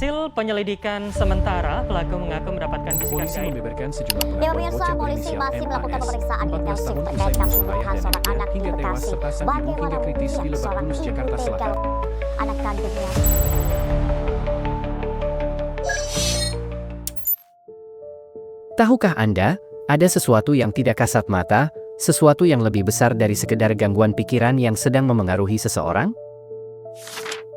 Hasil penyelidikan sementara, pelaku mengaku mendapatkan bisikan Polisi gaib. membeberkan sejumlah Ya pengakuan pemirsa, bocah polisi berinisial masih melakukan MAS, pemeriksaan 14 intensif tahun terkait usai kasus dibunuh pembunuhan ayah dan seorang ibunya anak di hingga tewas Bekasi. serta saat dibunuh Bagaimana hingga kritis di mungkin Lebak seorang Bulus, ibu Jakarta tega Selatan. anak kandungnya? Tahukah Anda, ada sesuatu yang tidak kasat mata, sesuatu yang lebih besar dari sekedar gangguan pikiran yang sedang memengaruhi seseorang?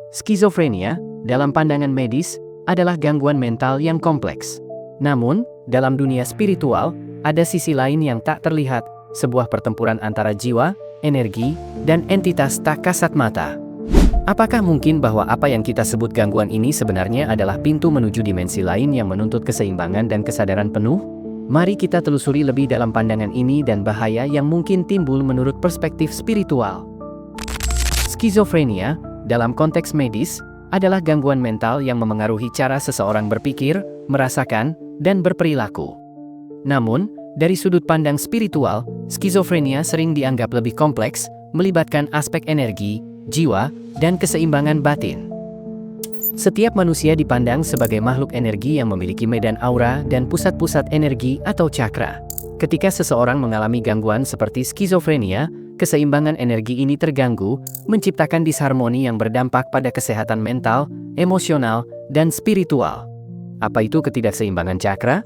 Skizofrenia, dalam pandangan medis, adalah gangguan mental yang kompleks. Namun, dalam dunia spiritual, ada sisi lain yang tak terlihat, sebuah pertempuran antara jiwa, energi, dan entitas tak kasat mata. Apakah mungkin bahwa apa yang kita sebut gangguan ini sebenarnya adalah pintu menuju dimensi lain yang menuntut keseimbangan dan kesadaran penuh? Mari kita telusuri lebih dalam pandangan ini dan bahaya yang mungkin timbul menurut perspektif spiritual. Skizofrenia, dalam konteks medis, adalah gangguan mental yang memengaruhi cara seseorang berpikir, merasakan, dan berperilaku. Namun, dari sudut pandang spiritual, skizofrenia sering dianggap lebih kompleks, melibatkan aspek energi, jiwa, dan keseimbangan batin. Setiap manusia dipandang sebagai makhluk energi yang memiliki medan aura dan pusat-pusat energi atau cakra. Ketika seseorang mengalami gangguan seperti skizofrenia, keseimbangan energi ini terganggu, menciptakan disharmoni yang berdampak pada kesehatan mental, emosional, dan spiritual. Apa itu ketidakseimbangan cakra?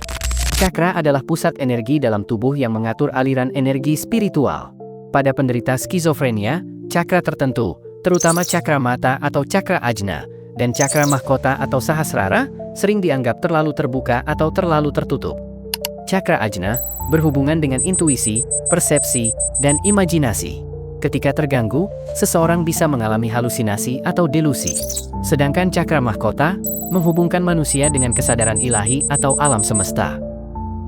Cakra adalah pusat energi dalam tubuh yang mengatur aliran energi spiritual. Pada penderita skizofrenia, cakra tertentu, terutama cakra mata atau cakra ajna, dan cakra mahkota atau sahasrara, sering dianggap terlalu terbuka atau terlalu tertutup. Cakra ajna berhubungan dengan intuisi, persepsi, dan imajinasi. Ketika terganggu, seseorang bisa mengalami halusinasi atau delusi. Sedangkan cakra mahkota menghubungkan manusia dengan kesadaran ilahi atau alam semesta.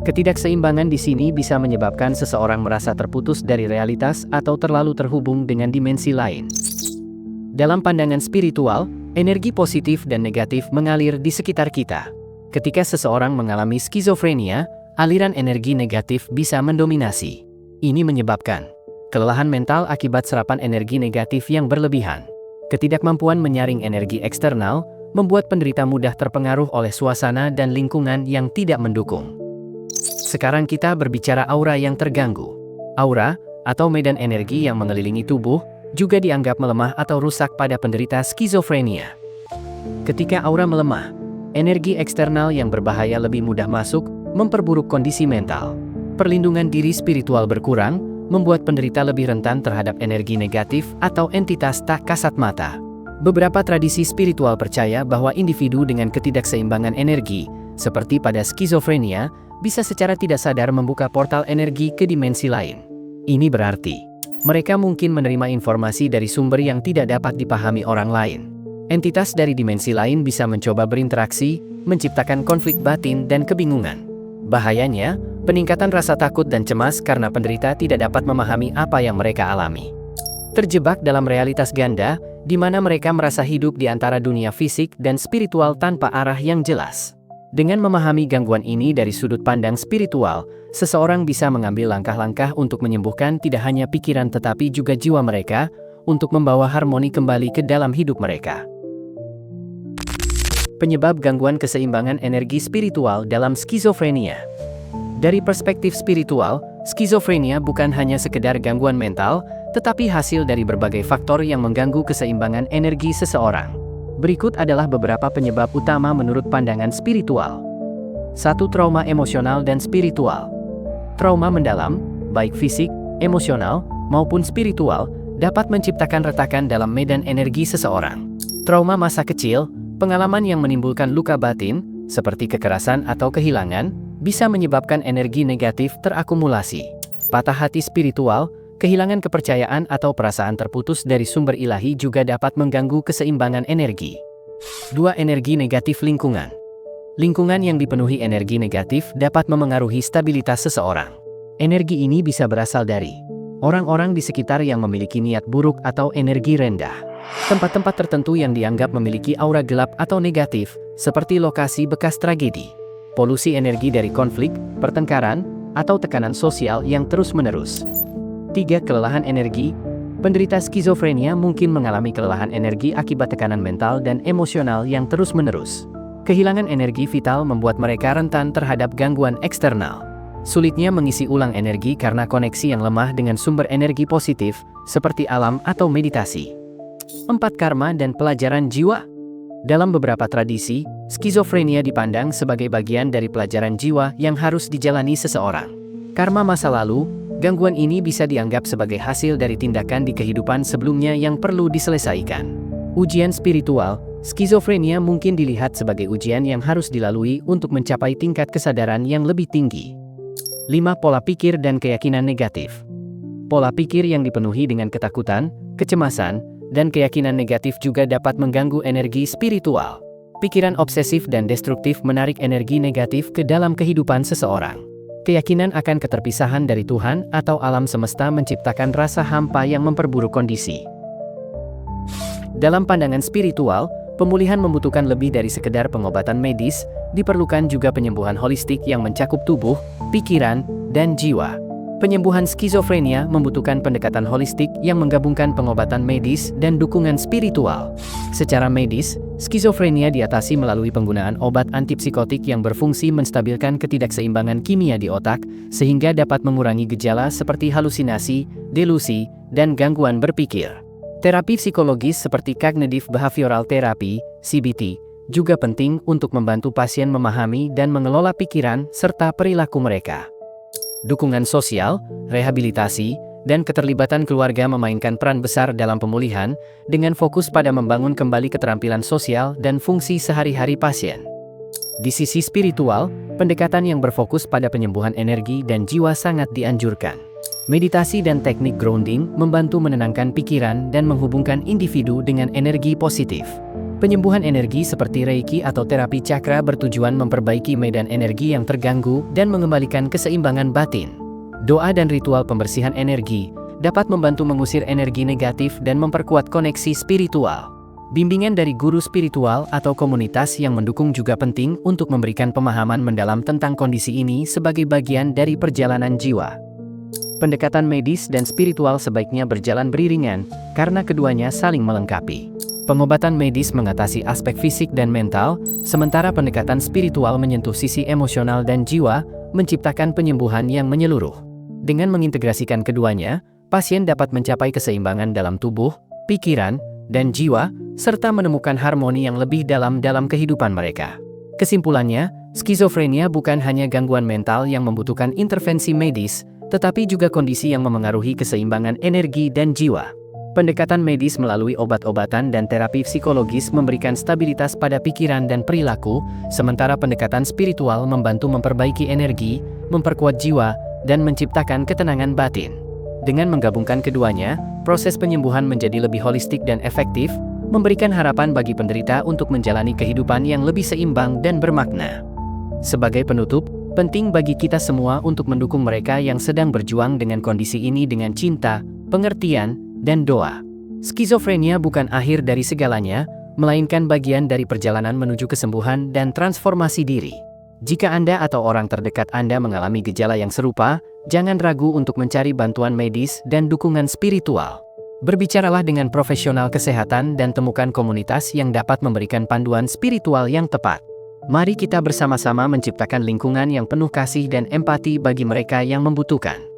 Ketidakseimbangan di sini bisa menyebabkan seseorang merasa terputus dari realitas atau terlalu terhubung dengan dimensi lain. Dalam pandangan spiritual, energi positif dan negatif mengalir di sekitar kita. Ketika seseorang mengalami skizofrenia, aliran energi negatif bisa mendominasi. Ini menyebabkan kelelahan mental akibat serapan energi negatif yang berlebihan. Ketidakmampuan menyaring energi eksternal membuat penderita mudah terpengaruh oleh suasana dan lingkungan yang tidak mendukung. Sekarang kita berbicara aura yang terganggu. Aura, atau medan energi yang mengelilingi tubuh, juga dianggap melemah atau rusak pada penderita skizofrenia. Ketika aura melemah, energi eksternal yang berbahaya lebih mudah masuk, memperburuk kondisi mental. Perlindungan diri spiritual berkurang, membuat penderita lebih rentan terhadap energi negatif atau entitas tak kasat mata. Beberapa tradisi spiritual percaya bahwa individu dengan ketidakseimbangan energi, seperti pada skizofrenia, bisa secara tidak sadar membuka portal energi ke dimensi lain. Ini berarti mereka mungkin menerima informasi dari sumber yang tidak dapat dipahami orang lain. Entitas dari dimensi lain bisa mencoba berinteraksi, menciptakan konflik batin dan kebingungan. Bahayanya, peningkatan rasa takut dan cemas karena penderita tidak dapat memahami apa yang mereka alami. Terjebak dalam realitas ganda, di mana mereka merasa hidup di antara dunia fisik dan spiritual tanpa arah yang jelas. Dengan memahami gangguan ini dari sudut pandang spiritual, seseorang bisa mengambil langkah-langkah untuk menyembuhkan tidak hanya pikiran tetapi juga jiwa mereka, untuk membawa harmoni kembali ke dalam hidup mereka. Penyebab gangguan keseimbangan energi spiritual dalam skizofrenia. Dari perspektif spiritual, skizofrenia bukan hanya sekedar gangguan mental, tetapi hasil dari berbagai faktor yang mengganggu keseimbangan energi seseorang. Berikut adalah beberapa penyebab utama menurut pandangan spiritual. 1. Trauma emosional dan spiritual. Trauma mendalam, baik fisik, emosional, maupun spiritual, dapat menciptakan retakan dalam medan energi seseorang. Trauma masa kecil, pengalaman yang menimbulkan luka batin, seperti kekerasan atau kehilangan, bisa menyebabkan energi negatif terakumulasi. Patah hati spiritual, kehilangan kepercayaan atau perasaan terputus dari sumber ilahi juga dapat mengganggu keseimbangan energi. 2. Energi negatif lingkungan. Lingkungan yang dipenuhi energi negatif dapat memengaruhi stabilitas seseorang. Energi ini bisa berasal dari orang-orang di sekitar yang memiliki niat buruk atau energi rendah. Tempat-tempat tertentu yang dianggap memiliki aura gelap atau negatif, seperti lokasi bekas tragedi. Polusi energi dari konflik, pertengkaran, atau tekanan sosial yang terus-menerus. 3. Kelelahan energi. Penderita skizofrenia mungkin mengalami kelelahan energi akibat tekanan mental dan emosional yang terus-menerus. Kehilangan energi vital membuat mereka rentan terhadap gangguan eksternal. Sulitnya mengisi ulang energi karena koneksi yang lemah dengan sumber energi positif, seperti alam atau meditasi. 4. Karma dan pelajaran jiwa. Dalam beberapa tradisi, skizofrenia dipandang sebagai bagian dari pelajaran jiwa yang harus dijalani seseorang. Karma masa lalu, gangguan ini bisa dianggap sebagai hasil dari tindakan di kehidupan sebelumnya yang perlu diselesaikan. Ujian spiritual, skizofrenia mungkin dilihat sebagai ujian yang harus dilalui untuk mencapai tingkat kesadaran yang lebih tinggi. 5. Pola pikir dan keyakinan negatif. Pola pikir yang dipenuhi dengan ketakutan, kecemasan, dan keyakinan negatif juga dapat mengganggu energi spiritual. Pikiran obsesif dan destruktif menarik energi negatif ke dalam kehidupan seseorang. Keyakinan akan keterpisahan dari Tuhan atau alam semesta menciptakan rasa hampa yang memperburuk kondisi. Dalam pandangan spiritual, pemulihan membutuhkan lebih dari sekedar pengobatan medis, diperlukan juga penyembuhan holistik yang mencakup tubuh, pikiran, dan jiwa. Penyembuhan skizofrenia membutuhkan pendekatan holistik yang menggabungkan pengobatan medis dan dukungan spiritual. Secara medis, skizofrenia diatasi melalui penggunaan obat antipsikotik yang berfungsi menstabilkan ketidakseimbangan kimia di otak, sehingga dapat mengurangi gejala seperti halusinasi, delusi, dan gangguan berpikir. Terapi psikologis seperti Cognitive Behavioral Therapy, CBT, juga penting untuk membantu pasien memahami dan mengelola pikiran serta perilaku mereka. Dukungan sosial, rehabilitasi, dan keterlibatan keluarga memainkan peran besar dalam pemulihan, dengan fokus pada membangun kembali keterampilan sosial dan fungsi sehari-hari pasien. Di sisi spiritual, pendekatan yang berfokus pada penyembuhan energi dan jiwa sangat dianjurkan. Meditasi dan teknik grounding membantu menenangkan pikiran dan menghubungkan individu dengan energi positif. Penyembuhan energi seperti Reiki atau terapi cakra bertujuan memperbaiki medan energi yang terganggu dan mengembalikan keseimbangan batin. Doa dan ritual pembersihan energi dapat membantu mengusir energi negatif dan memperkuat koneksi spiritual. Bimbingan dari guru spiritual atau komunitas yang mendukung juga penting untuk memberikan pemahaman mendalam tentang kondisi ini sebagai bagian dari perjalanan jiwa. Pendekatan medis dan spiritual sebaiknya berjalan beriringan, karena keduanya saling melengkapi. Pengobatan medis mengatasi aspek fisik dan mental, sementara pendekatan spiritual menyentuh sisi emosional dan jiwa, menciptakan penyembuhan yang menyeluruh. Dengan mengintegrasikan keduanya, pasien dapat mencapai keseimbangan dalam tubuh, pikiran, dan jiwa, serta menemukan harmoni yang lebih dalam kehidupan mereka. Kesimpulannya, skizofrenia bukan hanya gangguan mental yang membutuhkan intervensi medis, tetapi juga kondisi yang memengaruhi keseimbangan energi dan jiwa. Pendekatan medis melalui obat-obatan dan terapi psikologis memberikan stabilitas pada pikiran dan perilaku, sementara pendekatan spiritual membantu memperbaiki energi, memperkuat jiwa, dan menciptakan ketenangan batin. Dengan menggabungkan keduanya, proses penyembuhan menjadi lebih holistik dan efektif, memberikan harapan bagi penderita untuk menjalani kehidupan yang lebih seimbang dan bermakna. Sebagai penutup, penting bagi kita semua untuk mendukung mereka yang sedang berjuang dengan kondisi ini dengan cinta, pengertian, dan doa. Skizofrenia bukan akhir dari segalanya, melainkan bagian dari perjalanan menuju kesembuhan dan transformasi diri. Jika Anda atau orang terdekat Anda mengalami gejala yang serupa, jangan ragu untuk mencari bantuan medis dan dukungan spiritual. Berbicaralah dengan profesional kesehatan dan temukan komunitas yang dapat memberikan panduan spiritual yang tepat. Mari kita bersama-sama menciptakan lingkungan yang penuh kasih dan empati bagi mereka yang membutuhkan.